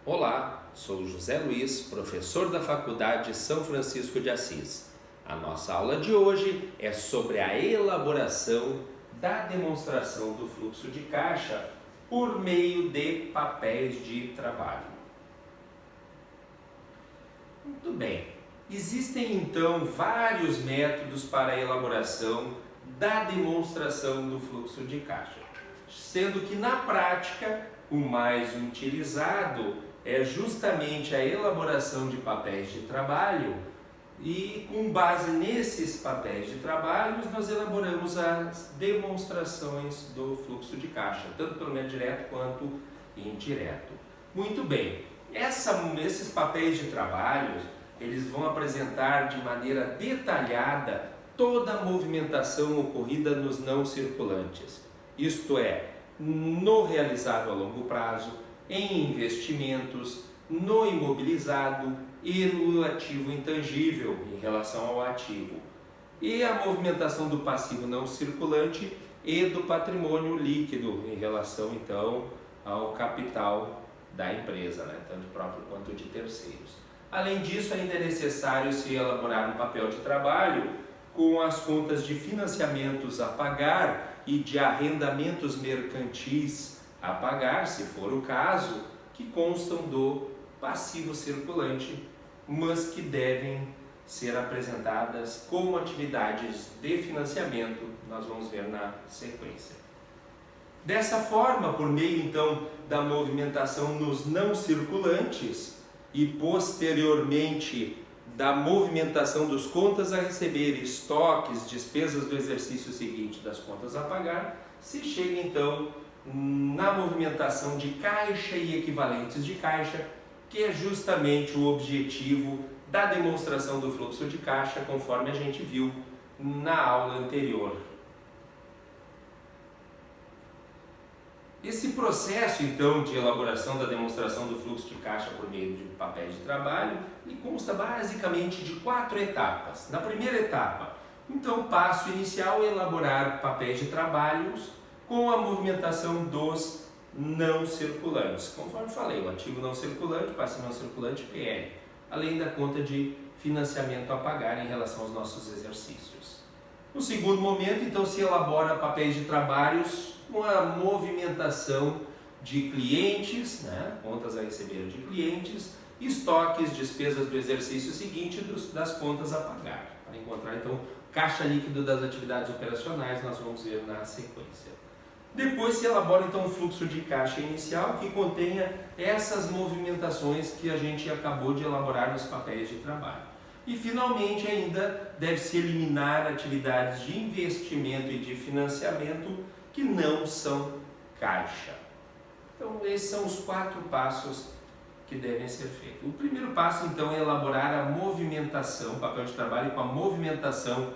Olá, sou José Luiz, professor da Faculdade São Francisco de Assis. A nossa aula de hoje é sobre a elaboração da demonstração do fluxo de caixa por meio de papéis de trabalho. Muito bem, existem então vários métodos para a elaboração da demonstração do fluxo de caixa, sendo que na prática o mais utilizado é justamente a elaboração de papéis de trabalho e com base nesses papéis de trabalho nós elaboramos as demonstrações do fluxo de caixa, tanto pelo método direto quanto indireto. Muito bem, esses papéis de trabalho eles vão apresentar de maneira detalhada toda a movimentação ocorrida nos não circulantes, isto é, no realizável a longo prazo, em investimentos, no imobilizado e no ativo intangível em relação ao ativo, e a movimentação do passivo não circulante e do patrimônio líquido em relação então ao capital da empresa, tanto próprio quanto de terceiros. Além disso, ainda é necessário se elaborar um papel de trabalho com as contas de financiamentos a pagar e de arrendamentos mercantis a pagar, se for o caso, que constam do passivo circulante, mas que devem ser apresentadas como atividades de financiamento, nós vamos ver na sequência. Dessa forma, por meio então da movimentação nos não circulantes e posteriormente da movimentação dos contas a receber, estoques, despesas do exercício seguinte das contas a pagar, se chega então na movimentação de caixa e equivalentes de caixa, que é justamente o objetivo da demonstração do fluxo de caixa, conforme a gente viu na aula anterior. Esse processo, então, de elaboração da demonstração do fluxo de caixa por meio de papéis de trabalho, ele consta basicamente de 4 etapas. Na primeira etapa, então, o passo inicial é elaborar papéis de trabalhos com a movimentação dos não circulantes. Conforme falei, o ativo não circulante, passivo não circulante, PL, além da conta de financiamento a pagar em relação aos nossos exercícios. No segundo momento, então, se elabora papéis de trabalhos com a movimentação de clientes, contas a receber de clientes, estoques, despesas do exercício seguinte das contas a pagar. Para encontrar então caixa líquido das atividades operacionais, nós vamos ver na sequência. Depois se elabora então um fluxo de caixa inicial que contenha essas movimentações que a gente acabou de elaborar nos papéis de trabalho. E finalmente ainda deve-se eliminar atividades de investimento e de financiamento que não são caixa. Então esses são os 4 passos que devem ser feitos. O primeiro passo então é elaborar a movimentação, papel de trabalho com a movimentação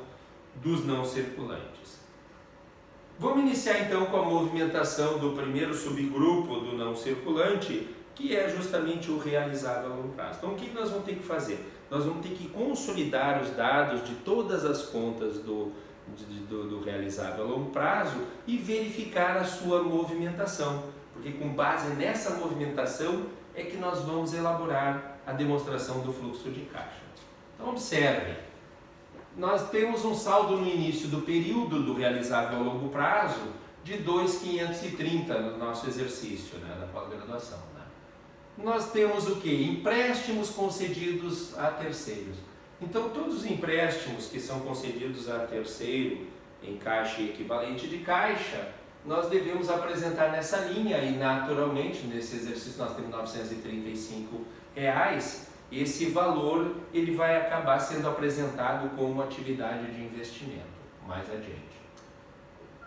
dos não circulantes. Vamos iniciar então com a movimentação do primeiro subgrupo do não circulante, que é justamente o realizável a longo prazo. Então o que nós vamos ter que fazer? Nós vamos ter que consolidar os dados de todas as contas do realizável a longo prazo e verificar a sua movimentação, porque com base nessa movimentação é que nós vamos elaborar a demonstração do fluxo de caixa. Então observem, nós temos um saldo no início do período do realizável a longo prazo de 2.530 no nosso exercício da pós-graduação. Nós temos o que? Empréstimos concedidos a terceiros. Então todos os empréstimos que são concedidos a terceiro em caixa e equivalente de caixa, nós devemos apresentar nessa linha e naturalmente nesse exercício nós temos R$935, esse valor ele vai acabar sendo apresentado como atividade de investimento mais adiante.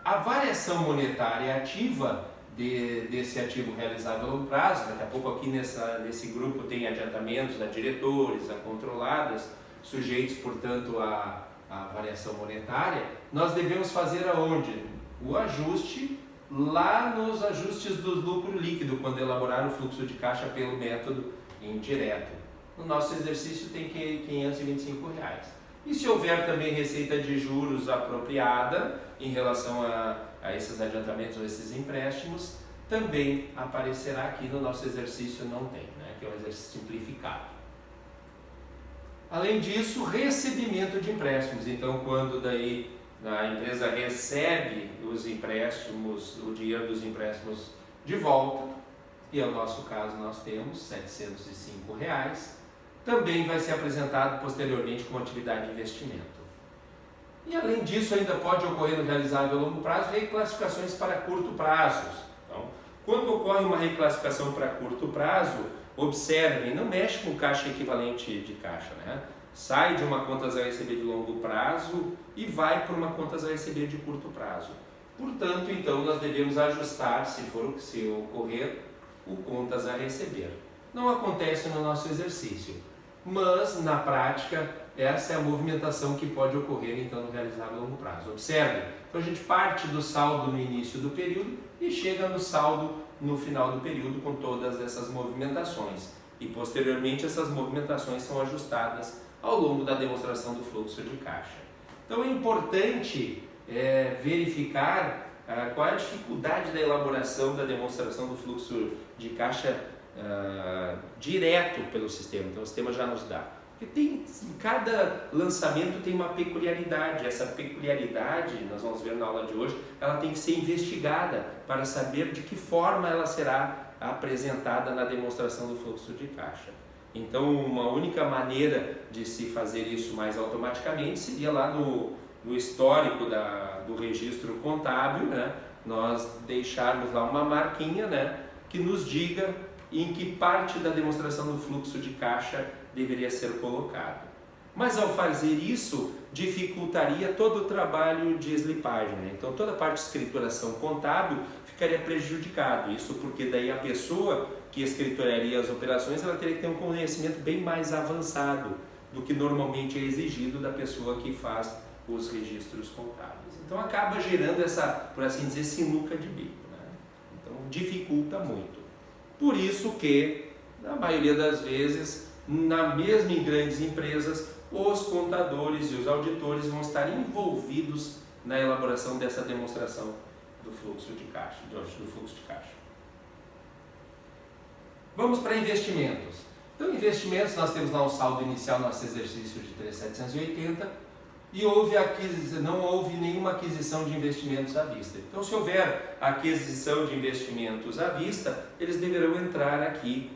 A variação monetária ativa desse ativo realizável a longo prazo, daqui a pouco aqui nesse grupo tem adiantamentos a diretores, a controladas, sujeitos, portanto, à variação monetária, nós devemos fazer aonde? O ajuste lá nos ajustes do lucro líquido, quando elaborar o fluxo de caixa pelo método indireto. No nosso exercício tem R$525. E se houver também receita de juros apropriada em relação a esses adiantamentos ou esses empréstimos, também aparecerá aqui no nosso exercício não tem, né? Que é um exercício simplificado. Além disso, recebimento de empréstimos. Então, quando daí a empresa recebe os empréstimos, o dinheiro dos empréstimos de volta, e é o nosso caso nós temos R$ 705, também vai ser apresentado posteriormente como atividade de investimento. E além disso, ainda pode ocorrer no realizável a longo prazo reclassificações para curto prazo. Então, quando ocorre uma reclassificação para curto prazo, observem, não mexe com caixa equivalente de caixa, né? Sai de uma contas a receber de longo prazo e vai para uma contas a receber de curto prazo. Portanto, então, nós devemos ajustar, se ocorrer, o contas a receber. Não acontece no nosso exercício, mas na prática essa é a movimentação que pode ocorrer então no realizável a longo prazo. Observe, então a gente parte do saldo no início do período e chega no saldo no final do período com todas essas movimentações. E posteriormente essas movimentações são ajustadas ao longo da demonstração do fluxo de caixa. Então é importante verificar qual é a dificuldade da elaboração da demonstração do fluxo de caixa direto pelo sistema. Então o sistema já nos dá. Porque cada lançamento tem uma peculiaridade. Essa peculiaridade, nós vamos ver na aula de hoje, ela tem que ser investigada para saber de que forma ela será apresentada na demonstração do fluxo de caixa. Então, uma única maneira de se fazer isso mais automaticamente seria lá no histórico do registro contábil, né? Nós deixarmos lá uma marquinha, né, que nos diga em que parte da demonstração do fluxo de caixa deveria ser colocado. Mas ao fazer isso, dificultaria todo o trabalho de slipagem, né? Então toda a parte de escrituração contábil ficaria prejudicado. Isso porque daí a pessoa que escrituraria as operações, ela teria que ter um conhecimento bem mais avançado do que normalmente é exigido da pessoa que faz os registros contábeis. Então acaba gerando essa, por assim dizer, sinuca de bico, né? Então dificulta muito. Por isso que, na maioria das vezes, mesmo em grandes empresas, os contadores e os auditores vão estar envolvidos na elaboração dessa demonstração do fluxo de caixa, Vamos para investimentos. Então, investimentos, nós temos lá um saldo inicial no nosso exercício de 3.780 e não houve nenhuma aquisição de investimentos à vista. Então, se houver aquisição de investimentos à vista, eles deverão entrar aqui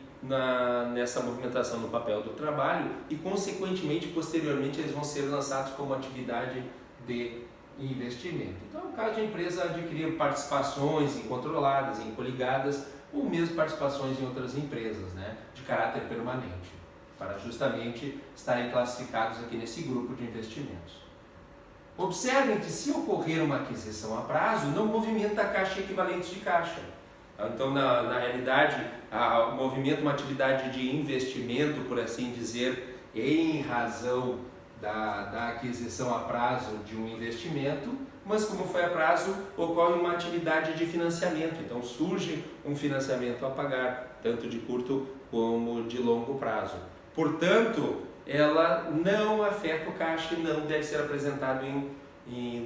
nessa movimentação no papel do trabalho e, consequentemente, posteriormente, eles vão ser lançados como atividade de investimento. Então, no caso de a empresa adquirir participações incontroladas, incoligadas, ou mesmo participações em outras empresas, né, de caráter permanente, para justamente estarem classificados aqui nesse grupo de investimentos. Observem que se ocorrer uma aquisição a prazo, não movimenta a caixa equivalente de caixa. Então, na realidade, movimenta uma atividade de investimento, por assim dizer, em razão da aquisição a prazo de um investimento, mas como foi a prazo, ocorre uma atividade de financiamento. Então surge um financiamento a pagar, tanto de curto como de longo prazo. Portanto, ela não afeta o caixa e não deve ser apresentado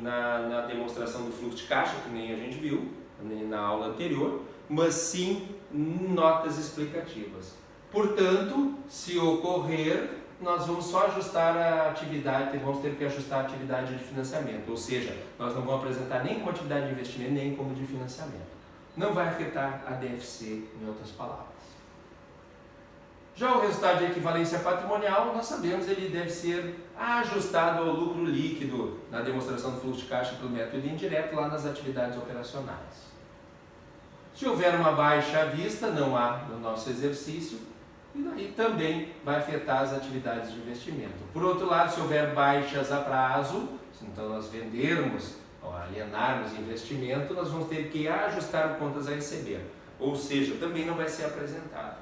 na demonstração do fluxo de caixa, que nem a gente viu na aula anterior, mas sim notas explicativas. Portanto, se ocorrer, nós vamos só ajustar a atividade, vamos ter que ajustar a atividade de financiamento, ou seja, nós não vamos apresentar nem como atividade de investimento, nem como de financiamento. Não vai afetar a DFC, em outras palavras. Já o resultado de equivalência patrimonial, nós sabemos, ele deve ser ajustado ao lucro líquido na demonstração do fluxo de caixa pelo método indireto lá nas atividades operacionais. Se houver uma baixa à vista, não há no nosso exercício, e daí também vai afetar as atividades de investimento. Por outro lado, se houver baixas a prazo, então nós vendermos ou alienarmos investimento, nós vamos ter que ajustar contas a receber, ou seja, também não vai ser apresentado.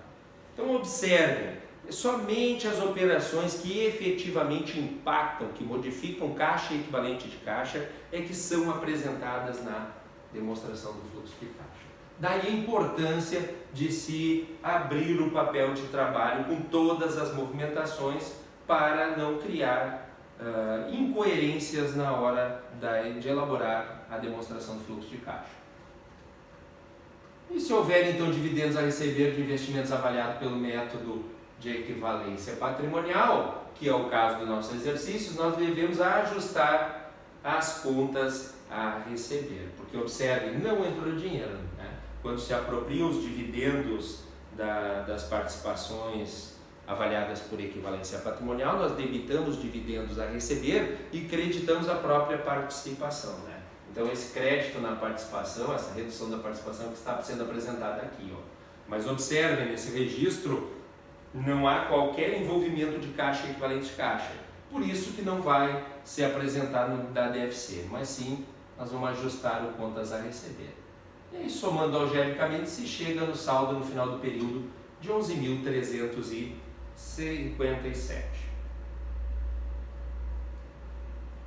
Então observem, somente as operações que efetivamente impactam, que modificam caixa e equivalente de caixa, é que são apresentadas na demonstração do fluxo de caixa. Daí a importância de se abrir o papel de trabalho com todas as movimentações para não criar incoerências na hora de elaborar a demonstração do fluxo de caixa. E se houver então dividendos a receber de investimentos avaliados pelo método de equivalência patrimonial, que é o caso dos nossos exercícios, nós devemos ajustar as contas a receber. Porque observe, não entrou dinheiro, né? Quando se apropria os dividendos das participações avaliadas por equivalência patrimonial, nós debitamos dividendos a receber e creditamos a própria participação, né? Então esse crédito na participação, essa redução da participação que está sendo apresentada aqui, ó. Mas observe, nesse registro não há qualquer envolvimento de caixa e equivalente de caixa. Por isso que não vai ser apresentado da DFC, mas sim nós vamos ajustar o contas a receber. E aí, somando algebricamente, se chega no saldo no final do período de 11.357.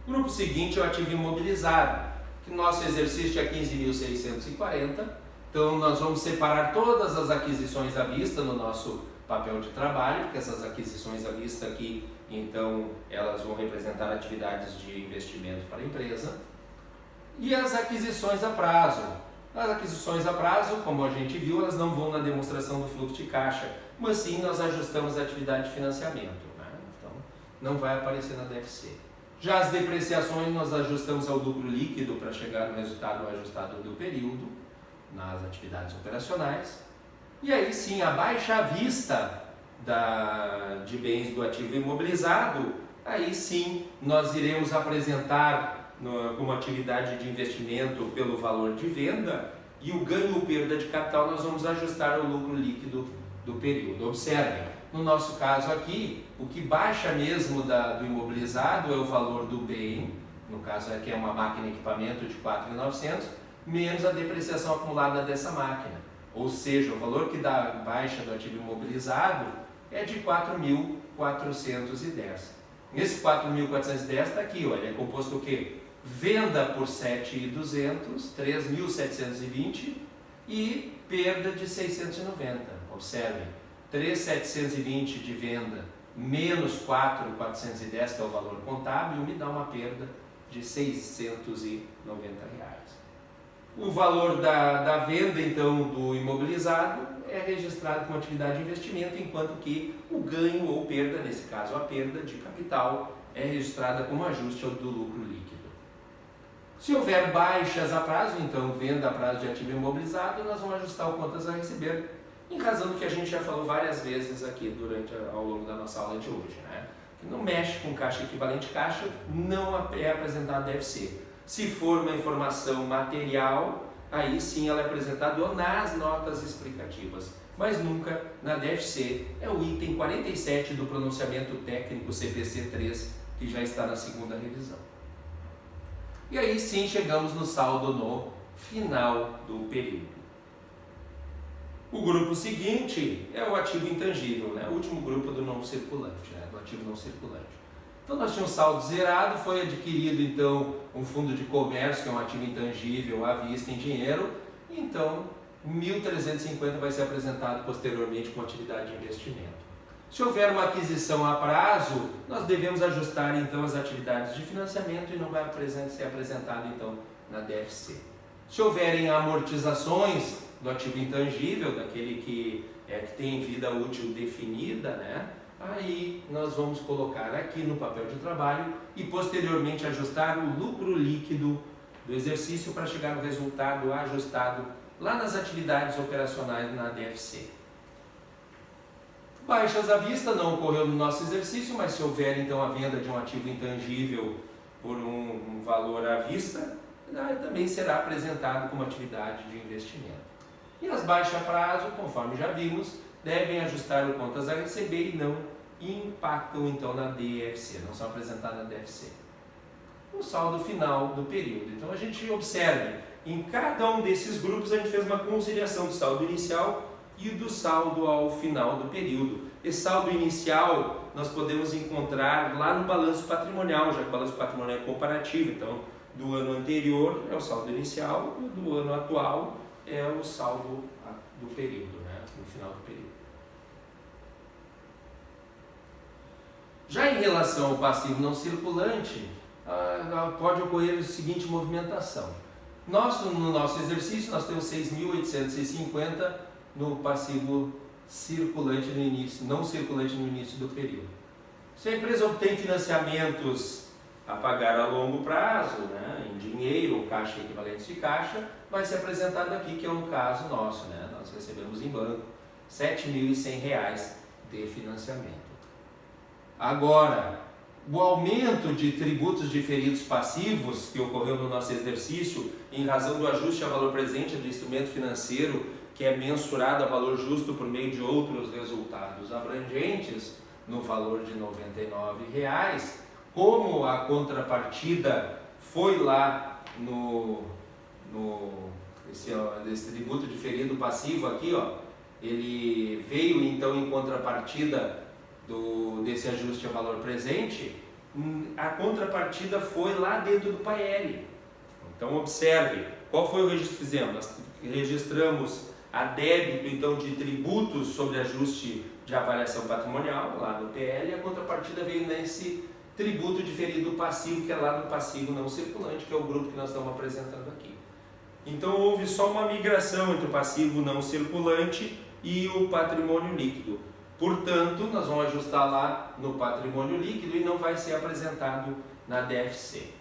Grupo seguinte é o ativo imobilizado, que nosso exercício é 15.640. Então nós vamos separar todas as aquisições à vista no nosso papel de trabalho, porque essas aquisições à vista aqui, então, elas vão representar atividades de investimento para a empresa. E as aquisições a prazo. As aquisições a prazo, como a gente viu, elas não vão na demonstração do fluxo de caixa, mas sim nós ajustamos a atividade de financiamento, né? Então, não vai aparecer na DFC. Já as depreciações nós ajustamos ao lucro líquido para chegar no resultado ajustado do período, nas atividades operacionais. E aí sim, a baixa à vista de bens do ativo imobilizado, aí sim nós iremos apresentar como atividade de investimento pelo valor de venda, e o ganho ou perda de capital nós vamos ajustar ao lucro líquido do período. Observem, no nosso caso aqui, o que baixa mesmo do imobilizado é o valor do bem, no caso aqui é uma máquina e equipamento de 4.900, menos a depreciação acumulada dessa máquina. Ou seja, o valor que dá baixa do ativo imobilizado é de 4.410. Esse 4.410 está aqui, olha, é composto do quê? Venda por 7.200, 3.720 e perda de 690. Observem, 3.720 de venda menos 4.410, que é o valor contábil, me dá uma perda de R$690. O valor da venda, então, do imobilizado é registrado como atividade de investimento, enquanto que o ganho ou perda, nesse caso a perda de capital, é registrada como ajuste do lucro líquido. Se houver baixas a prazo, então venda a prazo de ativo imobilizado, nós vamos ajustar o contas a receber, em razão do que a gente já falou várias vezes aqui ao longo da nossa aula de hoje, né? Que não mexe com caixa equivalente caixa, não é apresentado DFC. Se for uma informação material, aí sim ela é apresentada nas notas explicativas, mas nunca na DFC. É o item 47 do pronunciamento técnico CPC 3, que já está na segunda revisão. E aí sim chegamos no saldo no final do período. O grupo seguinte é o ativo intangível, né? O último grupo do não circulante, né? Do ativo não circulante. Então nós tínhamos um saldo zerado, foi adquirido então um fundo de comércio, que é um ativo intangível à vista em dinheiro, e então 1.350 vai ser apresentado posteriormente como atividade de investimento. Se houver uma aquisição a prazo, nós devemos ajustar então as atividades de financiamento e não vai ser apresentado então na DFC. Se houverem amortizações do ativo intangível, daquele que tem vida útil definida, né? Aí nós vamos colocar aqui no papel de trabalho e posteriormente ajustar o lucro líquido do exercício para chegar no resultado ajustado lá nas atividades operacionais na DFC. Baixas à vista não ocorreu no nosso exercício, mas se houver então a venda de um ativo intangível por um valor à vista, também será apresentado como atividade de investimento. E as baixas a prazo, conforme já vimos, devem ajustar o contas a receber e não impactam então na DFC, não são apresentadas na DFC. O saldo final do período. Então a gente observe, em cada um desses grupos a gente fez uma conciliação do saldo inicial e do saldo ao final do período. Esse saldo inicial nós podemos encontrar lá no balanço patrimonial, já que o balanço patrimonial é comparativo, então do ano anterior é o saldo inicial e do ano atual é o saldo do período, né? No final do período. Já em relação ao passivo não circulante, pode ocorrer a seguinte movimentação. No nosso exercício, nós temos 6.850 no passivo circulante no início, não circulante no início do período. Se a empresa obtém financiamentos a pagar a longo prazo, né, em dinheiro ou caixa equivalentes de caixa, vai ser apresentado aqui, que é o caso nosso, né? Nós recebemos em banco R$ 7.100 de financiamento. Agora, o aumento de tributos diferidos passivos que ocorreu no nosso exercício em razão do ajuste a valor presente do instrumento financeiro, que é mensurado a valor justo por meio de outros resultados abrangentes, no valor de R$ 99,00, como a contrapartida foi lá esse tributo diferido passivo aqui, ó, ele veio então em contrapartida desse ajuste a valor presente, a contrapartida foi lá dentro do PAEL. Então observe, qual foi o registro que fizemos? Nós registramos a débito então de tributos sobre ajuste de avaliação patrimonial lá no PL, e a contrapartida veio nesse tributo diferido passivo, que é lá no passivo não circulante, que é o grupo que nós estamos apresentando aqui. Então houve só uma migração entre o passivo não circulante e o patrimônio líquido. Portanto, nós vamos ajustar lá no patrimônio líquido e não vai ser apresentado na DFC.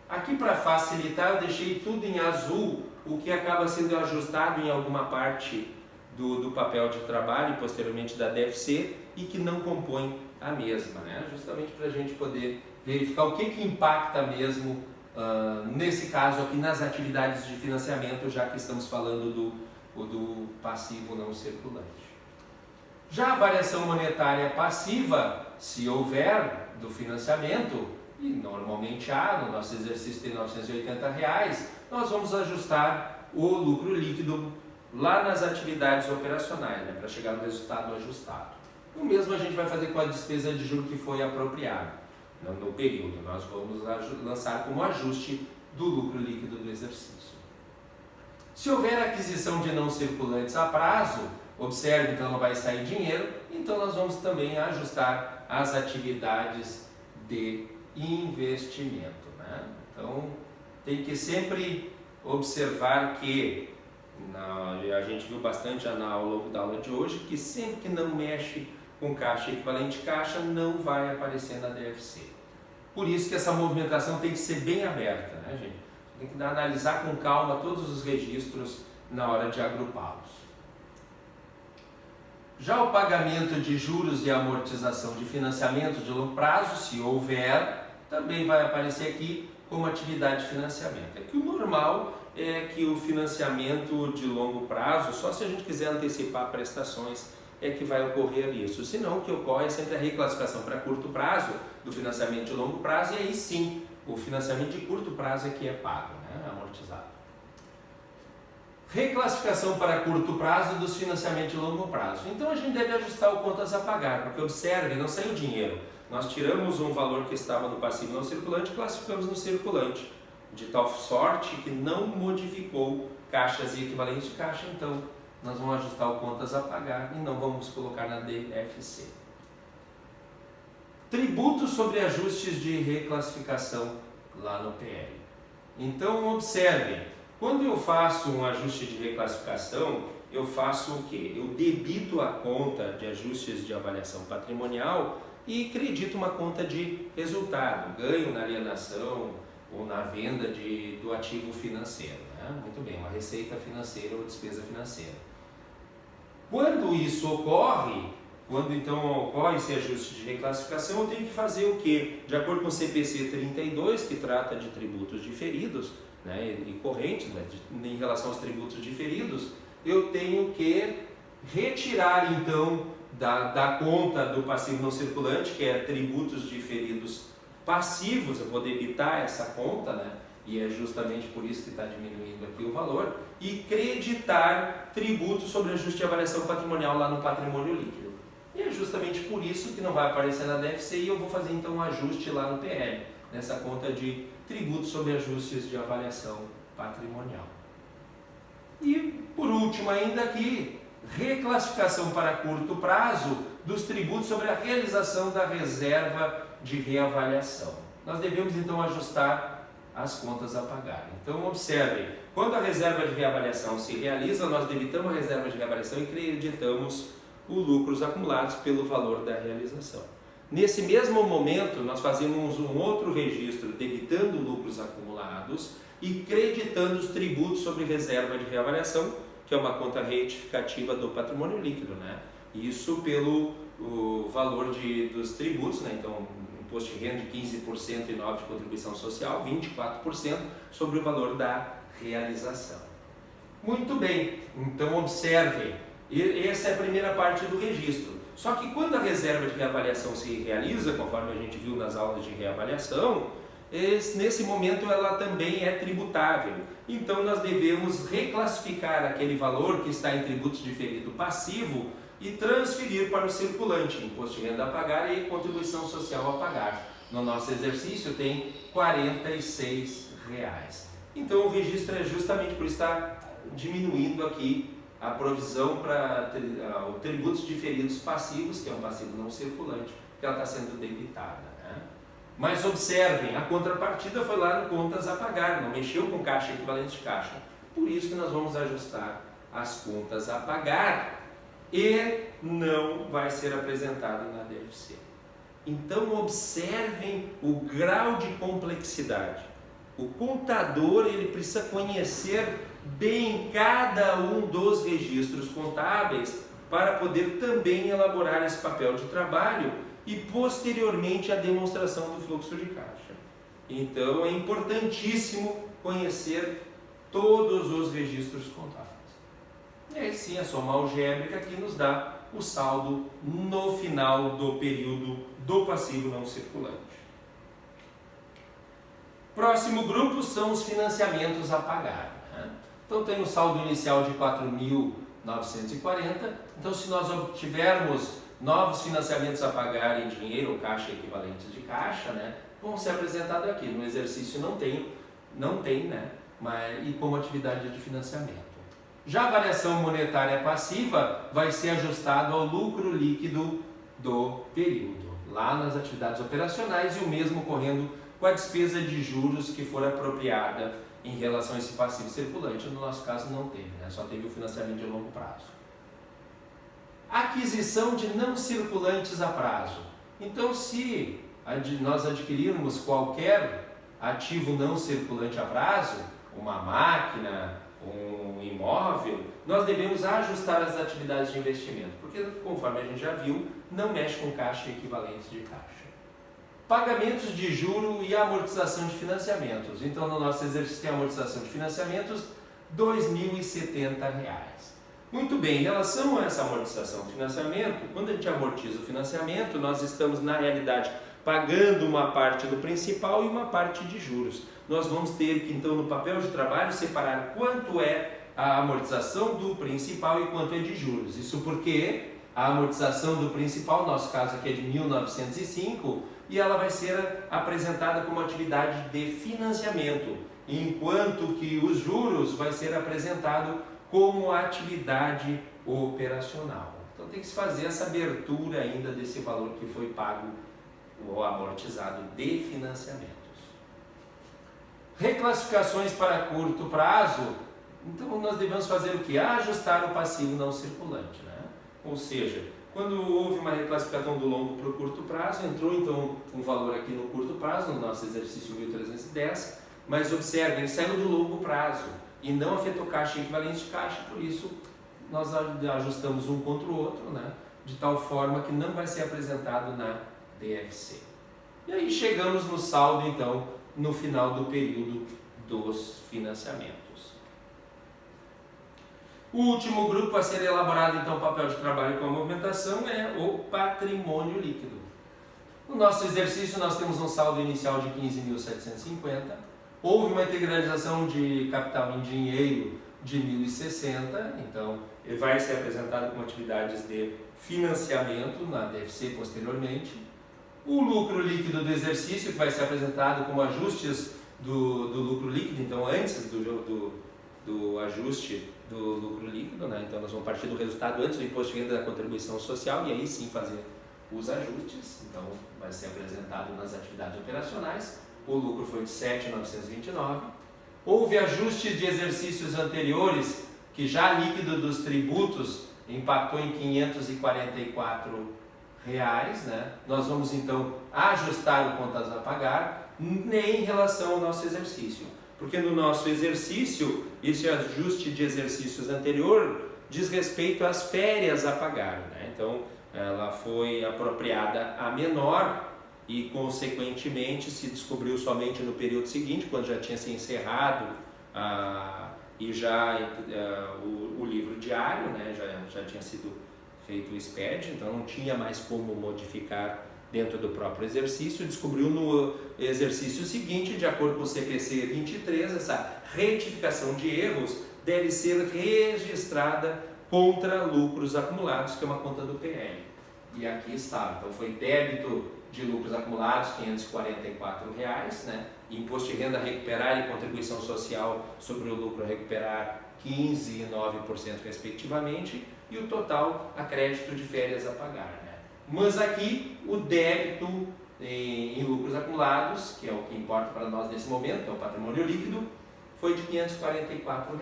Aqui, para facilitar, eu deixei tudo em azul, o que acaba sendo ajustado em alguma parte do papel de trabalho e posteriormente da DFC e que não compõe a mesma, né? Justamente para a gente poder verificar o que impacta mesmo, nesse caso aqui, nas atividades de financiamento, já que estamos falando do passivo não circulante. Já a variação monetária passiva, se houver, do financiamento, e normalmente há, no nosso exercício tem R$ 980, nós vamos ajustar o lucro líquido lá nas atividades operacionais, né, para chegar no resultado ajustado. O mesmo a gente vai fazer com a despesa de juros que foi apropriada no período. Nós vamos lançar como ajuste do lucro líquido do exercício. Se houver aquisição de não circulantes a prazo, observe que não vai sair dinheiro, então nós vamos também ajustar as atividades de investimento, né? Então tem que sempre observar que, a gente viu bastante já ao longo da aula de hoje, que sempre que não mexe com caixa equivalente caixa não vai aparecer na DFC. Por isso que essa movimentação tem que ser bem aberta, né, gente? Tem que analisar com calma todos os registros na hora de agrupá-los. Já o pagamento de juros e amortização de financiamento de longo prazo, se houver, também vai aparecer aqui como atividade de financiamento. É que o normal é que o financiamento de longo prazo, só se a gente quiser antecipar prestações, é que vai ocorrer isso. Senão, o que ocorre é sempre a reclassificação para curto prazo do financiamento de longo prazo, e aí sim, o financiamento de curto prazo é que é pago, né, amortizado. Reclassificação para curto prazo dos financiamentos de longo prazo. Então a gente deve ajustar o contas a pagar, porque observe, não saiu dinheiro. Nós tiramos um valor que estava no passivo não circulante e classificamos no circulante, de tal sorte que não modificou caixas e equivalentes de caixa, então nós vamos ajustar o contas a pagar e não vamos colocar na DFC. Tributos sobre ajustes de reclassificação lá no PL. Então observe, quando eu faço um ajuste de reclassificação, eu faço o quê? Eu debito a conta de ajustes de avaliação patrimonial e credito uma conta de resultado, ganho na alienação ou na venda do ativo financeiro, né? Muito bem, uma receita financeira ou despesa financeira. Quando isso ocorre, quando então ocorre esse ajuste de reclassificação, eu tenho que fazer o quê? De acordo com o CPC 32, que trata de tributos diferidos, né, e correntes, mas em relação aos tributos diferidos, eu tenho que retirar então da conta do passivo não circulante, que é tributos diferidos passivos, eu vou debitar essa conta, né, e é justamente por isso que está diminuindo aqui o valor, e creditar tributos sobre ajuste de avaliação patrimonial lá no patrimônio líquido. E é justamente por isso que não vai aparecer na DFC e eu vou fazer então um ajuste lá no PL, nessa conta de tributos sobre ajustes de avaliação patrimonial. E por último ainda aqui, reclassificação para curto prazo dos tributos sobre a realização da reserva de reavaliação. Nós devemos então ajustar as contas a pagar. Então observe, Quando a reserva de reavaliação se realiza, nós debitamos a reserva de reavaliação e creditamos os lucros acumulados pelo valor da realização. Nesse mesmo momento, nós fazemos um outro registro debitando lucros acumulados e creditando os tributos sobre reserva de reavaliação, que é uma conta retificativa do patrimônio líquido, né? Isso pelo valor dos tributos, né? Então, imposto de renda de 15% e 9% de contribuição social, 24% sobre o valor da realização. Muito bem, então observem, essa é a primeira parte do registro. Só que quando a reserva de reavaliação se realiza, conforme a gente viu nas aulas de reavaliação, nesse momento ela também é tributável. Então nós devemos reclassificar aquele valor que está em tributos diferido passivo e transferir para o circulante, imposto de renda a pagar e contribuição social a pagar. No nosso exercício tem R$ 46. Então o registro é justamente por estar diminuindo aqui a provisão para tributos diferidos passivos, que é um passivo não circulante, que ela está sendo debitada, né? Mas observem, a contrapartida foi lá no contas a pagar, não mexeu com caixa equivalente de caixa. Por isso que nós vamos ajustar as contas a pagar e não vai ser apresentado na DFC. Então observem o grau de complexidade. O contador ele precisa conhecer bem cada um dos registros contábeis para poder também elaborar esse papel de trabalho e posteriormente a demonstração do fluxo de caixa. Então é importantíssimo conhecer todos os registros contábeis. E aí sim a soma algébrica que nos dá o saldo no final do período do passivo não circulante. Próximo grupo são os financiamentos a pagar, né? Então tem o saldo inicial de 4.940. Então se nós obtivermos novos financiamentos a pagar em dinheiro ou caixa equivalentes de caixa, né, vão ser apresentados aqui. No exercício não tem, né, e como atividade de financiamento. Já a variação monetária passiva vai ser ajustado ao lucro líquido do período, lá nas atividades operacionais, e o mesmo ocorrendo com a despesa de juros que for apropriada em relação a esse passivo circulante. No nosso caso não teve, né? Só teve o financiamento de longo prazo. Aquisição de não circulantes a prazo. Então, se nós adquirirmos qualquer ativo não circulante a prazo, uma máquina, um imóvel, nós devemos ajustar as atividades de investimento, porque conforme a gente já viu, não mexe com caixa equivalente de caixa. Pagamentos de juro e amortização de financiamentos. Então, no nosso exercício tem amortização de financiamentos, R$ 2.070. Muito bem, em relação a essa amortização de financiamento, quando a gente amortiza o financiamento, nós estamos, na realidade, pagando uma parte do principal e uma parte de juros. Nós vamos ter que, então, no papel de trabalho, separar quanto é a amortização do principal e quanto é de juros. Isso porque a amortização do principal, no nosso caso aqui é de 1.905, e ela vai ser apresentada como atividade de financiamento, enquanto que os juros vai ser apresentado como atividade operacional. Então tem que se fazer essa abertura ainda desse valor que foi pago ou amortizado de financiamentos. Reclassificações para curto prazo. Então nós devemos fazer o que? Ajustar o passivo não circulante, né? Ou seja, quando houve uma reclassificação do longo para o curto prazo, entrou então um valor aqui no curto prazo, no nosso exercício 1310, mas observem, ele saiu do longo prazo e não afetou caixa equivalente de caixa, por isso nós ajustamos um contra o outro, né, de tal forma que não vai ser apresentado na DFC. E aí chegamos no saldo então, no final do período dos financiamentos. O último grupo a ser elaborado, então, papel de trabalho com a movimentação é o patrimônio líquido. No nosso exercício, nós temos um saldo inicial de 15.750, houve uma integralização de capital em dinheiro de 1.060, então, ele vai ser apresentado como atividades de financiamento na DFC posteriormente. O lucro líquido do exercício, que vai ser apresentado como ajustes do lucro líquido, então, antes do ajuste do lucro líquido, né? Então nós vamos partir do resultado antes do imposto de renda da contribuição social e aí sim fazer os ajustes. Então vai ser apresentado nas atividades operacionais. O lucro foi de 7.929. Houve ajuste de exercícios anteriores, que já líquido dos tributos impactou em R$ 544, né? Nós vamos então ajustar o contas a pagar em relação ao nosso exercício. Porque no nosso exercício, esse ajuste de exercícios anterior diz respeito às férias a pagar, né? Então, ela foi apropriada a menor e, consequentemente, se descobriu somente no período seguinte, quando já tinha se encerrado e já o livro diário, né? já tinha sido feito o SPED, então não tinha mais como modificar dentro do próprio exercício. Descobriu no exercício seguinte, de acordo com o CPC 23, essa retificação de erros deve ser registrada contra lucros acumulados, que é uma conta do PL. E aqui está, então foi débito de lucros acumulados, R$ 544, né? Imposto de renda a recuperar e contribuição social sobre o lucro a recuperar 15% e 9% respectivamente, e o total a crédito de férias a pagar, né? Mas aqui o débito em lucros acumulados, que é o que importa para nós nesse momento, que é o patrimônio líquido, foi de R$ 544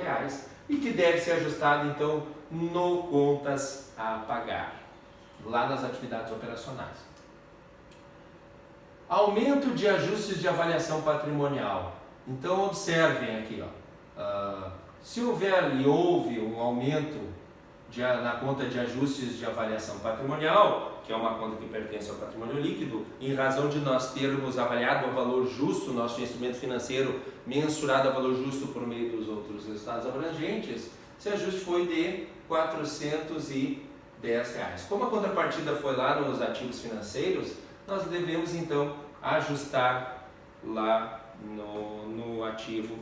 e que deve ser ajustado então no contas a pagar, lá nas atividades operacionais. Aumento de ajustes de avaliação patrimonial. Então observem aqui, se houver e houve um aumento na conta de ajustes de avaliação patrimonial, que é uma conta que pertence ao patrimônio líquido, em razão de nós termos avaliado o valor justo, nosso instrumento financeiro mensurado a valor justo por meio dos outros resultados abrangentes, esse ajuste foi de R$ 410. Como a contrapartida foi lá nos ativos financeiros, nós devemos então ajustar lá no ativo,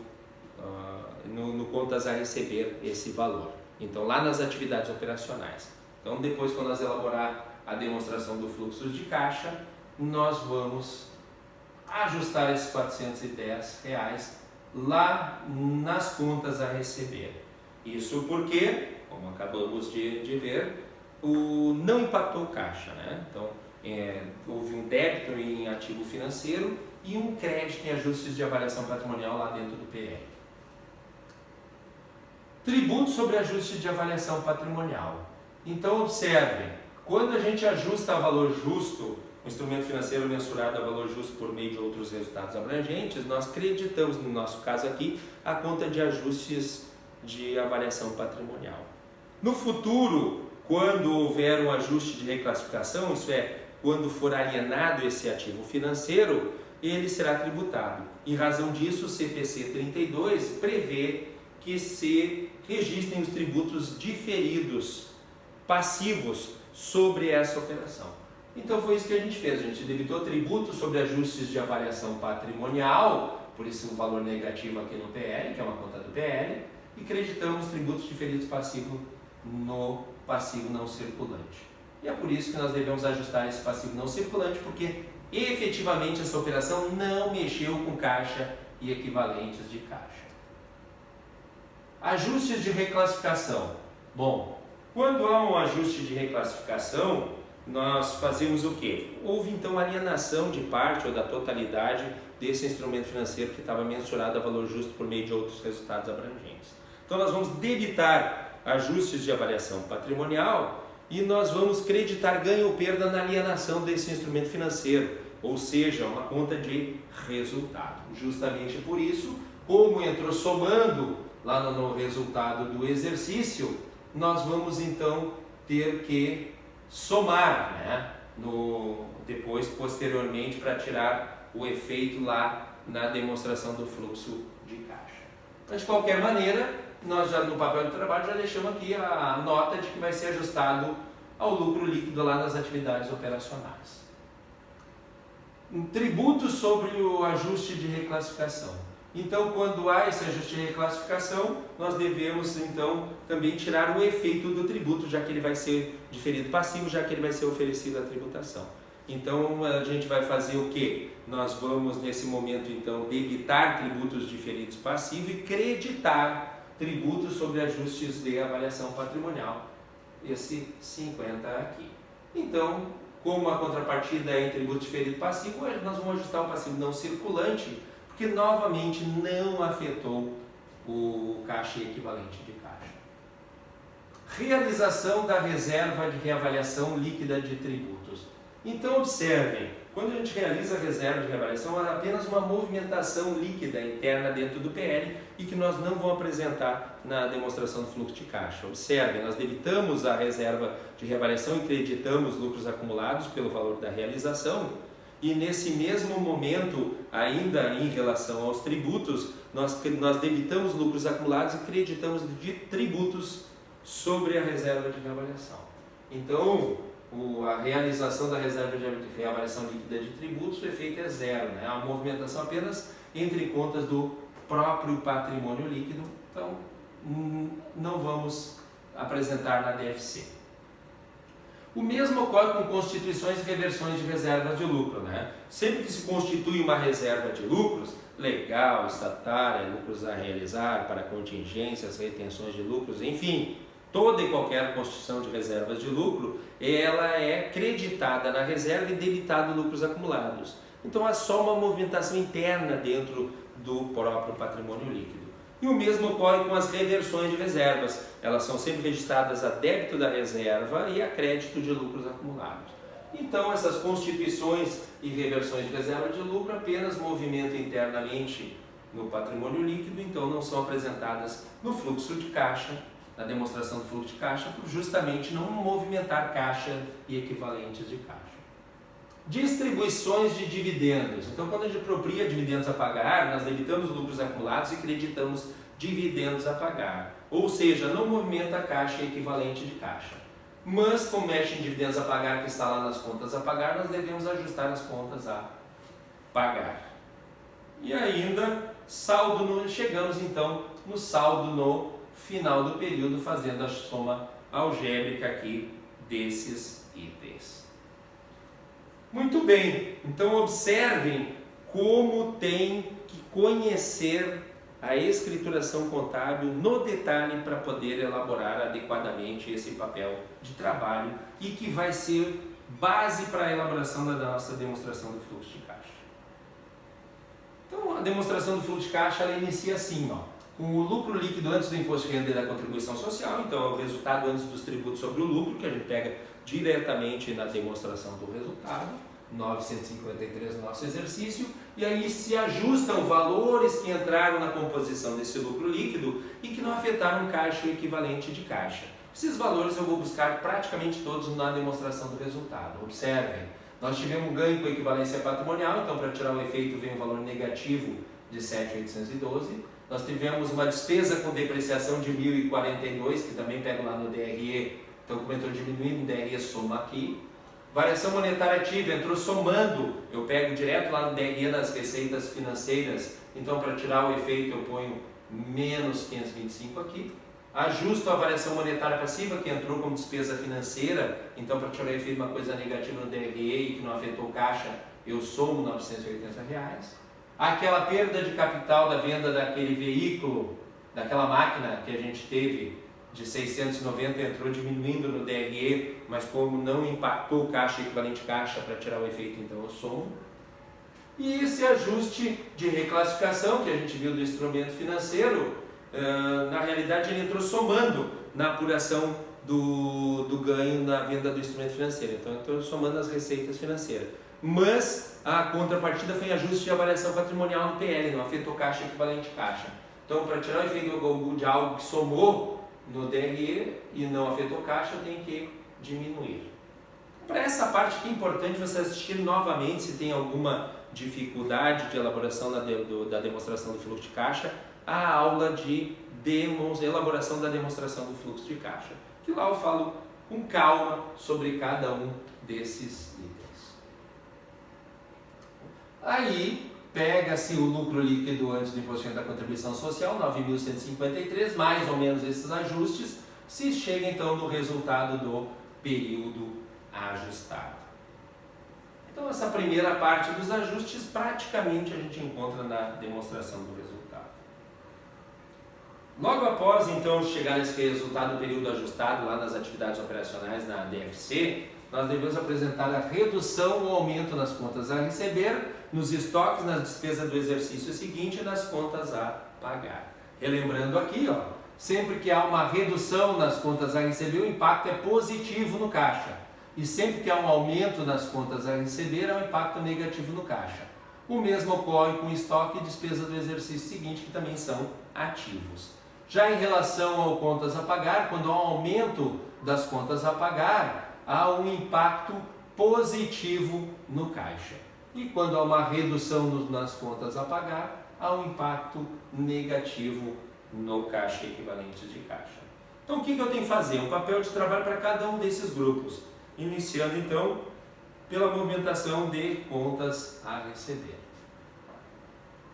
no contas a receber esse valor. Então lá nas atividades operacionais. Então depois, quando nós elaborar a demonstração do fluxo de caixa, nós vamos ajustar esses R$ 410 lá nas contas a receber. Isso porque, como acabamos de ver, não impactou o caixa, né? Então houve um débito em ativo financeiro e um crédito em ajustes de avaliação patrimonial lá dentro do PL. Tributo sobre ajuste de avaliação patrimonial. Então observem, quando a gente ajusta a valor justo, o instrumento financeiro mensurado a valor justo por meio de outros resultados abrangentes, nós creditamos, no nosso caso aqui, a conta de ajustes de avaliação patrimonial. No futuro, quando houver um ajuste de reclassificação, isso é, quando for alienado esse ativo financeiro, ele será tributado. Em razão disso, o CPC 32 prevê que se registrem os tributos diferidos, passivos, sobre essa operação. Então foi isso que a gente fez, a gente debitou tributo sobre ajustes de avaliação patrimonial, por isso um valor negativo aqui no PL, que é uma conta do PL, e creditamos tributos diferidos passivos no passivo não circulante. E é por isso que nós devemos ajustar esse passivo não circulante, porque efetivamente essa operação não mexeu com caixa e equivalentes de caixa. Ajustes de reclassificação. Bom, quando há um ajuste de reclassificação, nós fazemos o quê? Houve então alienação de parte ou da totalidade desse instrumento financeiro que estava mensurado a valor justo por meio de outros resultados abrangentes. Então nós vamos debitar ajustes de avaliação patrimonial e nós vamos creditar ganho ou perda na alienação desse instrumento financeiro, ou seja, uma conta de resultado. Justamente por isso, como entrou somando lá no resultado do exercício, nós vamos então ter que somar, né? Depois, posteriormente, para tirar o efeito lá na demonstração do fluxo de caixa. Mas, de qualquer maneira, nós já no papel de trabalho já deixamos aqui a nota de que vai ser ajustado ao lucro líquido lá nas atividades operacionais. Um tributo sobre o ajuste de reclassificação. Então, quando há esse ajuste de reclassificação, nós devemos então também tirar o efeito do tributo, já que ele vai ser diferido passivo, já que ele vai ser oferecido à tributação. Então, a gente vai fazer o quê? Nós vamos nesse momento então debitar tributos diferidos passivos e creditar tributos sobre ajustes de avaliação patrimonial, esse 50 aqui. Então, como a contrapartida é em tributo diferido passivo, nós vamos ajustar o passivo não circulante, porque novamente não afetou o caixa e equivalente de caixa. Realização da reserva de reavaliação líquida de tributos. Então observem, quando a gente realiza a reserva de reavaliação, é apenas uma movimentação líquida interna dentro do PL e que nós não vamos apresentar na demonstração do fluxo de caixa. Observem, nós debitamos a reserva de reavaliação e creditamos lucros acumulados pelo valor da realização e nesse mesmo momento, ainda em relação aos tributos, nós debitamos lucros acumulados e creditamos de tributos sobre a reserva de reavaliação. Então, a realização da reserva de reavaliação líquida de tributos, o efeito é zero, né? É uma movimentação apenas entre contas do próprio patrimônio líquido, então não vamos apresentar na DFC. O mesmo ocorre com constituições e reversões de reservas de lucro, né? Sempre que se constitui uma reserva de lucros, legal, estatutária, lucros a realizar para contingências, retenções de lucros, enfim, toda e qualquer constituição de reservas de lucro, ela é creditada na reserva e debitada lucros acumulados. Então é só uma movimentação interna dentro do próprio patrimônio líquido. E o mesmo ocorre com as reversões de reservas. Elas são sempre registradas a débito da reserva e a crédito de lucros acumulados. Então essas constituições e reversões de reserva de lucro apenas movimentam internamente no patrimônio líquido, então não são apresentadas no fluxo de caixa, na demonstração do fluxo de caixa, por justamente não movimentar caixa e equivalentes de caixa. Distribuições de dividendos. Então, quando a gente apropria dividendos a pagar, nós debitamos lucros acumulados e creditamos dividendos a pagar. Ou seja, não movimenta caixa e equivalente de caixa. Mas, como mexe em dividendos a pagar, que está lá nas contas a pagar, nós devemos ajustar as contas a pagar. E ainda, chegamos então no saldo no final do período, fazendo a soma algébrica aqui desses itens. Muito bem, então observem como tem que conhecer a escrituração contábil no detalhe para poder elaborar adequadamente esse papel de trabalho e que vai ser base para a elaboração da nossa demonstração do fluxo de caixa. Então a demonstração do fluxo de caixa ela inicia assim, ó, com o lucro líquido antes do imposto de renda e da contribuição social, então é o resultado antes dos tributos sobre o lucro, que a gente pega diretamente na demonstração do resultado, 953 no nosso exercício, e aí se ajustam valores que entraram na composição desse lucro líquido e que não afetaram caixa e equivalente de caixa. Esses valores eu vou buscar praticamente todos na demonstração do resultado. Observem, nós tivemos um ganho com equivalência patrimonial, então para tirar o efeito vem um valor negativo de 7.812. Nós tivemos uma despesa com depreciação de 1.042, que também pego lá no DRE, então como entrou diminuindo, o DRE soma aqui. Variação monetária ativa, entrou somando, eu pego direto lá no DRE nas receitas financeiras, então para tirar o efeito eu ponho menos 525 aqui. Ajusto a variação monetária passiva, que entrou como despesa financeira, então para tirar o efeito de uma coisa negativa no DRE e que não afetou caixa, eu somo R$ 980. Aquela perda de capital da venda daquele veículo, daquela máquina que a gente teve de 690, entrou diminuindo no DRE, mas como não impactou caixa e equivalente caixa para tirar o efeito, então eu somo. E esse ajuste de reclassificação que a gente viu do instrumento financeiro, na realidade ele entrou somando na apuração do ganho na venda do instrumento financeiro, então eu estou somando as receitas financeiras. Mas a contrapartida foi ajuste de avaliação patrimonial no PL, não afetou caixa equivalente caixa. Então, para tirar o efeito de algo que somou no DRE e não afetou caixa, eu tenho que diminuir. Para essa parte aqui é importante você assistir novamente se tem alguma dificuldade de elaboração da demonstração do fluxo de caixa, a aula de elaboração da demonstração do fluxo de caixa, que lá eu falo com calma sobre cada um desses itens. Aí, pega-se o lucro líquido antes do imposto de renda da contribuição social, 9.153, mais ou menos esses ajustes, se chega então no resultado do período ajustado. Então, essa primeira parte dos ajustes, praticamente a gente encontra na demonstração do resultado. Logo após, então, chegar nesse resultado do período ajustado, lá nas atividades operacionais na DFC, nós devemos apresentar a redução ou aumento nas contas a receber, nos estoques, nas despesas do exercício seguinte e nas contas a pagar. Relembrando aqui, ó, sempre que há uma redução nas contas a receber, o impacto é positivo no caixa. E sempre que há um aumento nas contas a receber, há um impacto negativo no caixa. O mesmo ocorre com estoque e despesa do exercício seguinte, que também são ativos. Já em relação ao contas a pagar, quando há um aumento das contas a pagar, há um impacto positivo no caixa. E quando há uma redução nas contas a pagar, há um impacto negativo no caixa equivalente de caixa. Então o que eu tenho que fazer? Um papel de trabalho para cada um desses grupos. Iniciando então pela movimentação de contas a receber.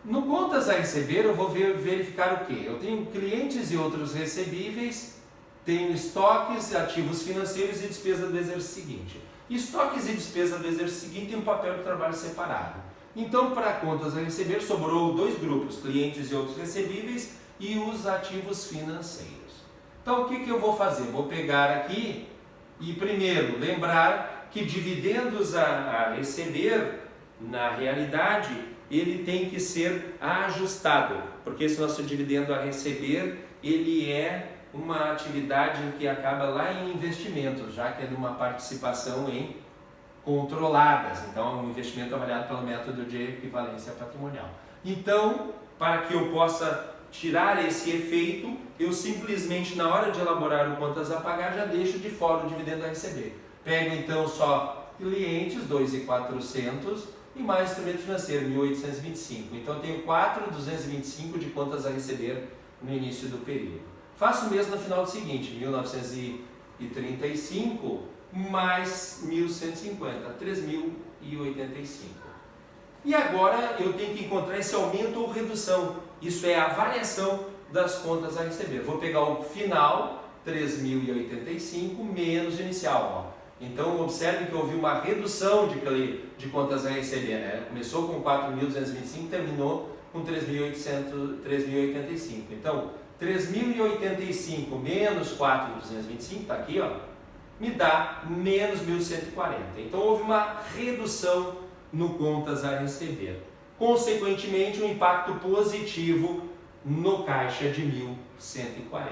No contas a receber eu vou verificar o quê? Eu tenho clientes e outros recebíveis, tenho estoques, ativos financeiros e despesa do exercício seguinte. Estoques e despesa do exercício seguinte tem um papel de trabalho separado. Então, para contas a receber, sobrou dois grupos, clientes e outros recebíveis e os ativos financeiros. Então, o que eu vou fazer? Vou pegar aqui e, primeiro, lembrar que dividendos a receber, na realidade, ele tem que ser ajustado, porque esse nosso dividendo a receber, ele é uma atividade que acaba lá em investimentos, já que é de uma participação em controladas. Então, é um investimento avaliado pelo método de equivalência patrimonial. Então, para que eu possa tirar esse efeito, eu simplesmente, na hora de elaborar o contas a pagar, já deixo de fora o dividendo a receber. Pego, então, só clientes, 2.400, e mais instrumento financeiro, 1.825. Então, eu tenho 4.225 de contas a receber no início do período. Faço o mesmo no final do seguinte, 1.935 mais 1.150, 3.085. E agora eu tenho que encontrar esse aumento ou redução. Isso é a variação das contas a receber. Vou pegar o final, 3.085, menos o inicial. Ó. Então, observe que houve uma redução de contas a receber. Né? Começou com 4.225, terminou com 3.085. Então, 3.085 menos 4.225, está aqui, ó, me dá menos 1.140. Então, houve uma redução no contas a receber. Consequentemente, um impacto positivo no caixa de 1.140.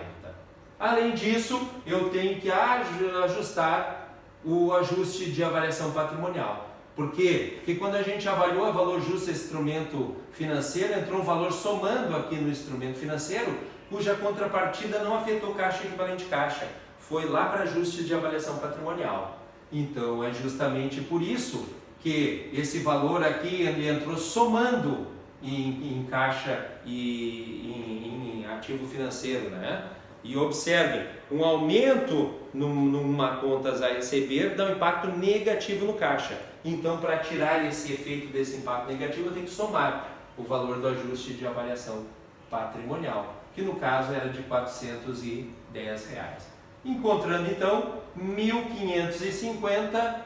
Além disso, eu tenho que ajustar o ajuste de avaliação patrimonial. Por quê? Porque quando a gente avaliou o valor justo desse instrumento financeiro, entrou um valor somando aqui no instrumento financeiro, cuja contrapartida não afetou caixa equivalente caixa. Foi lá para ajuste de avaliação patrimonial. Então, é justamente por isso que esse valor aqui ele entrou somando em caixa e em ativo financeiro, né? E observem, um aumento numa contas a receber dá um impacto negativo no caixa. Então, para tirar esse efeito desse impacto negativo, eu tenho que somar o valor do ajuste de avaliação patrimonial, que no caso era de R$ 410. Encontrando então 1.550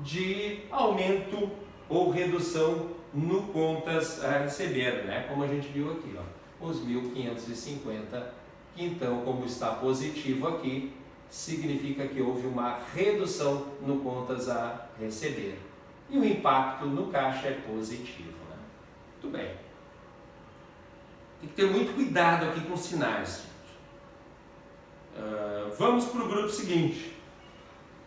de aumento ou redução no contas a receber, né? Como a gente viu aqui, ó, os 1.550, que então, como está positivo aqui, significa que houve uma redução no contas a receber. E o impacto no caixa é positivo, né? Muito bem. Tem que ter muito cuidado aqui com os sinais. Vamos para o grupo seguinte.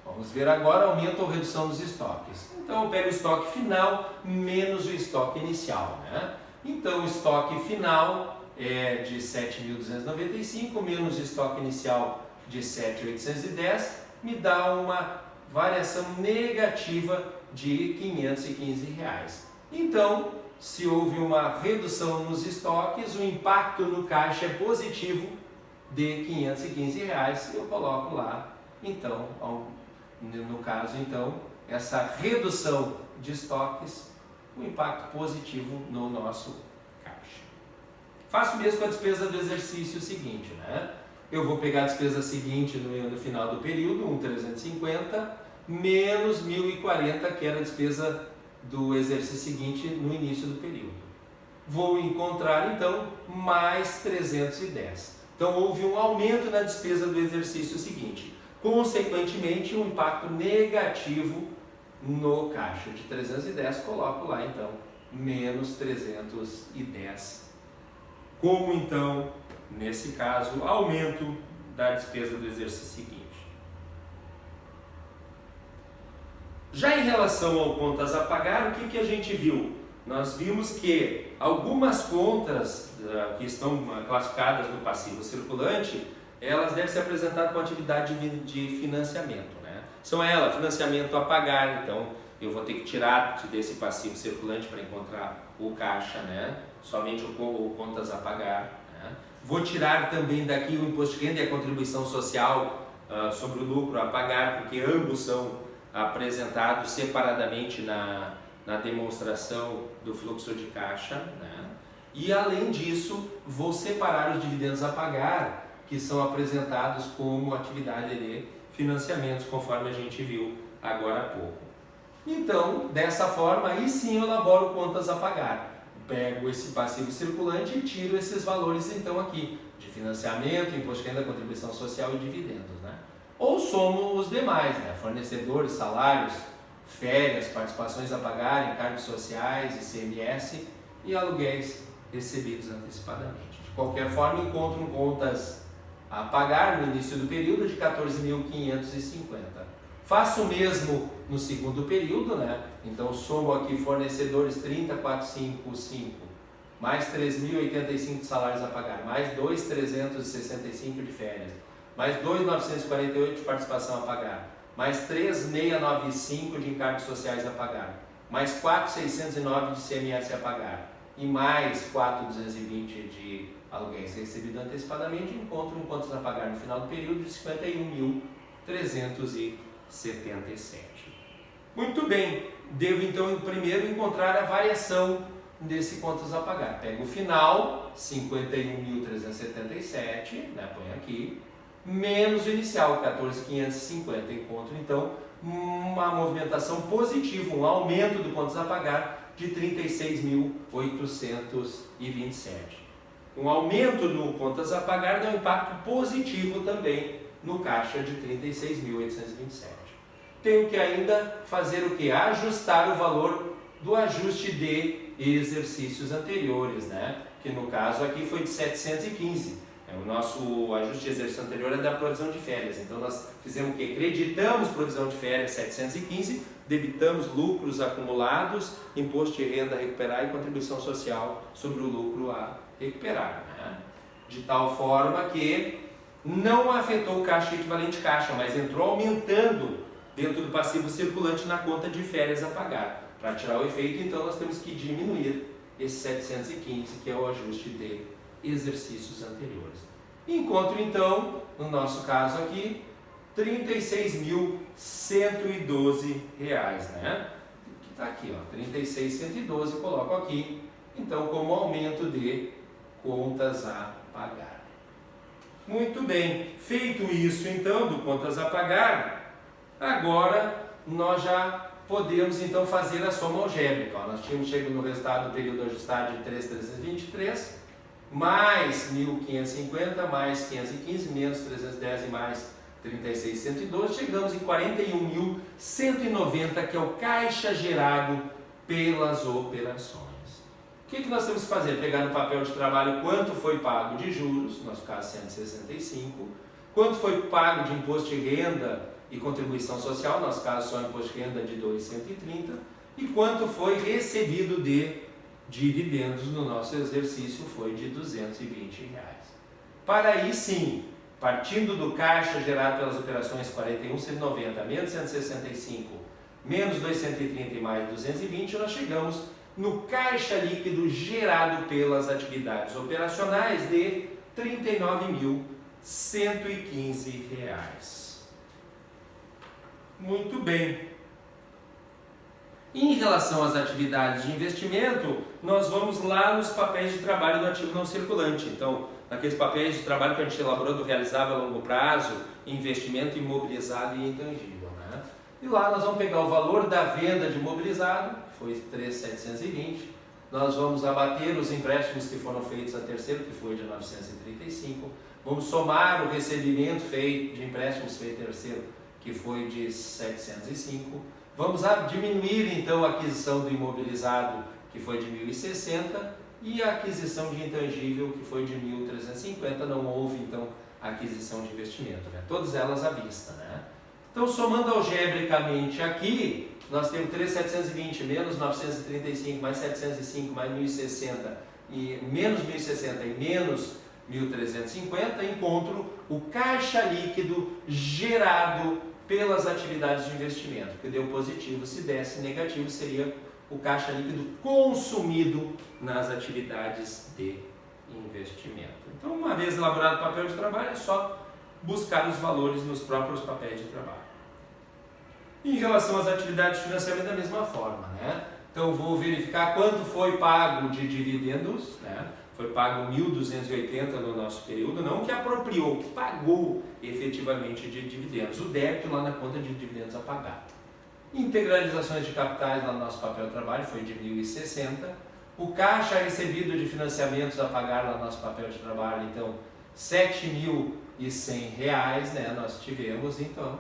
Vamos ver agora aumento ou redução dos estoques. Então eu pego o estoque final menos o estoque inicial, né? Então o estoque final é de 7.295 menos o estoque inicial de 7.810, me dá uma variação negativa de R$ 515. Então, se houve uma redução nos estoques, o impacto no caixa é positivo de R$ 515, eu coloco lá, então, no caso, então, essa redução de estoques, um impacto positivo no nosso caixa. Faço mesmo com a despesa do exercício seguinte, né? Eu vou pegar a despesa seguinte no final do período, 1.350, menos 1.040, que era a despesa do exercício seguinte no início do período. Vou encontrar, então, mais 310. Então, houve um aumento na despesa do exercício seguinte. Consequentemente, um impacto negativo no caixa de 310, coloco lá então menos 310. Como então, nesse caso, aumento da despesa do exercício seguinte. Já em relação ao contas a pagar, o que a gente viu? Nós vimos que algumas contas que estão classificadas no passivo circulante, elas devem ser apresentadas com atividade de financiamento, né? São elas, financiamento a pagar, então eu vou ter que tirar desse passivo circulante para encontrar o caixa, né? Somente o contas a pagar, né? Vou tirar também daqui o imposto de renda e a contribuição social sobre o lucro a pagar, porque ambos são apresentados separadamente na demonstração do fluxo de caixa, né? E além disso, vou separar os dividendos a pagar, que são apresentados como atividade de financiamentos, conforme a gente viu agora há pouco. Então, dessa forma, aí sim eu elaboro contas a pagar. Pego esse passivo circulante e tiro esses valores então aqui, de financiamento, imposto de renda, contribuição social e dividendos, né? Ou somo os demais, né? Fornecedores, salários, férias, participações a pagar, encargos sociais, ICMS e aluguéis recebidos antecipadamente. De qualquer forma, encontro contas a pagar no início do período de 14.550. Faço o mesmo no segundo período, né? Então somo aqui fornecedores 30.455, mais 3.085 de salários a pagar, mais 2.365 de férias, mais 2.948 de participação a pagar, mais 3.695 de encargos sociais a pagar, mais 4.609 de CMS a pagar e mais 4.220 de aluguéis recebidos antecipadamente, encontro um contas a pagar no final do período de 51.377. Muito bem, devo então primeiro encontrar a variação desse contas a pagar. Pego o final, 51.377, né, põe aqui, menos o inicial, 14.550. Encontro então uma movimentação positiva, um aumento do contas a pagar de 36.827. Um aumento no contas a pagar dá um impacto positivo também no caixa de 36.827. Tenho que ainda fazer o que? Ajustar o valor do ajuste de exercícios anteriores, né? Que no caso aqui foi de 715. O nosso ajuste de exercício anterior é da provisão de férias. Então nós fizemos o que? Creditamos provisão de férias 715, debitamos lucros acumulados, imposto de renda a recuperar e contribuição social sobre o lucro a recuperar, né? De tal forma que não afetou o caixa equivalente caixa, mas entrou aumentando dentro do passivo circulante na conta de férias a pagar. Para tirar o efeito, então, nós temos que diminuir esse 715, que é o ajuste de exercícios anteriores. Encontro, então, no nosso caso aqui, R$ 36.112, né? Que está aqui, ó, 36.112, coloco aqui, então, como aumento de contas a pagar. Muito bem, feito isso, então, do contas a pagar, agora nós já podemos então fazer a soma algébrica. Ó, nós tínhamos chegado no resultado do período ajustado de 3.323, mais 1.550, mais 515, menos 310 e mais 36.112, chegamos em 41.190, que é o caixa gerado pelas operações. O que nós temos que fazer? Pegar no papel de trabalho quanto foi pago de juros, no nosso caso 165, quanto foi pago de imposto de renda e contribuição social, no nosso caso só imposto de renda de 2.130, e quanto foi recebido de dividendos no nosso exercício foi de R$ 220. Para aí sim, partindo do caixa gerado pelas operações 41.190 menos 165, menos 230 e mais 220, nós chegamos no caixa líquido gerado pelas atividades operacionais de R$ 39.115. Muito bem. Em relação às atividades de investimento, nós vamos lá nos papéis de trabalho do ativo não circulante. Então, naqueles papéis de trabalho que a gente elaborou do realizável a longo prazo, investimento imobilizado e intangível, né? E lá nós vamos pegar o valor da venda de imobilizado, que foi 3.720. Nós vamos abater os empréstimos que foram feitos a terceiro, que foi de 935. Vamos somar o recebimento feito de empréstimos feito terceiro, que foi de 705. Vamos diminuir então a aquisição do imobilizado, que foi de 1.060, e a aquisição de intangível, que foi de 1.350. Não houve então aquisição de investimento, né? Todas elas à vista, né? Então, somando algebricamente aqui, nós temos 3.720 menos 935 mais 705 mais 1.060 e menos 1.060 e menos 1.350, encontro o caixa líquido gerado pelas atividades de investimento, que deu positivo. Se desse negativo, seria o caixa líquido consumido nas atividades de investimento. Então, uma vez elaborado o papel de trabalho, é só buscar os valores nos próprios papéis de trabalho. Em relação às atividades de financiamento, da mesma forma, né? Então, vou verificar quanto foi pago de dividendos, né? Foi pago 1.280 no nosso período, não que apropriou, que pagou efetivamente de dividendos. O débito lá na conta de dividendos a pagar. Integralizações de capitais lá no nosso papel de trabalho foi de 1.060. O caixa recebido de financiamentos a pagar lá no nosso papel de trabalho, então, R$ 7.100, né? Nós tivemos, então.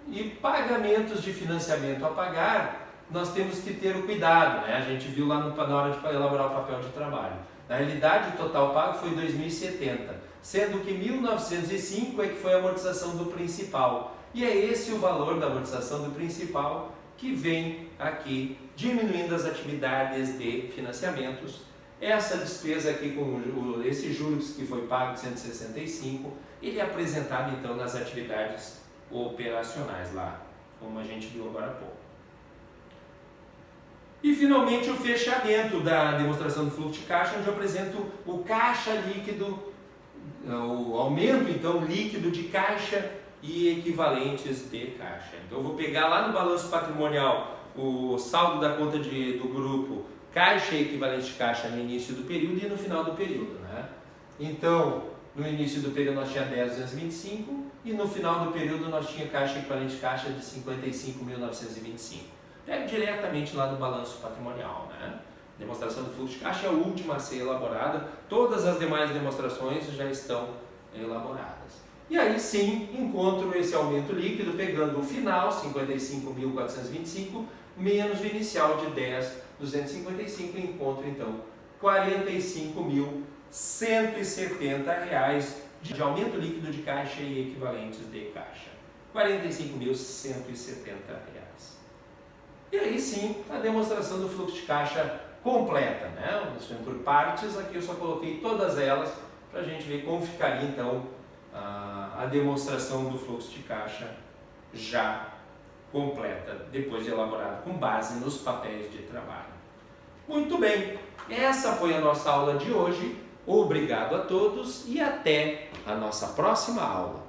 E pagamentos de financiamento a pagar, nós temos que ter o cuidado, né? A gente viu lá na hora de elaborar o papel de trabalho. Na realidade, o total pago foi 2.070, sendo que 1.905 é que foi a amortização do principal. E é esse o valor da amortização do principal que vem aqui, diminuindo as atividades de financiamentos. Essa despesa aqui, com esses juros que foi pago de 165, ele é apresentado então nas atividades operacionais lá, como a gente viu agora há pouco. E finalmente o fechamento da demonstração do fluxo de caixa, onde eu apresento o caixa líquido, o aumento então líquido de caixa e equivalentes de caixa. Então eu vou pegar lá no balanço patrimonial o saldo da conta do grupo, caixa e equivalente de caixa no início do período e no final do período, né? Então, no início do período nós tínhamos 10.225 e no final do período nós tínhamos caixa e equivalente de caixa de 55.925. Pega diretamente lá no balanço patrimonial, né? Demonstração do fluxo de caixa é a última a ser elaborada, todas as demais demonstrações já estão elaboradas. E aí sim, encontro esse aumento líquido pegando o final, 55.425, menos o inicial de 10.255 e encontro então R$ 45.170 de aumento líquido de caixa e equivalentes de caixa. R$ 45.170. E aí sim, a demonstração do fluxo de caixa completa, né? Por partes, aqui eu só coloquei todas elas para a gente ver como ficaria então a demonstração do fluxo de caixa já completa, depois de elaborado com base nos papéis de trabalho. Muito bem, essa foi a nossa aula de hoje. Obrigado a todos e até a nossa próxima aula.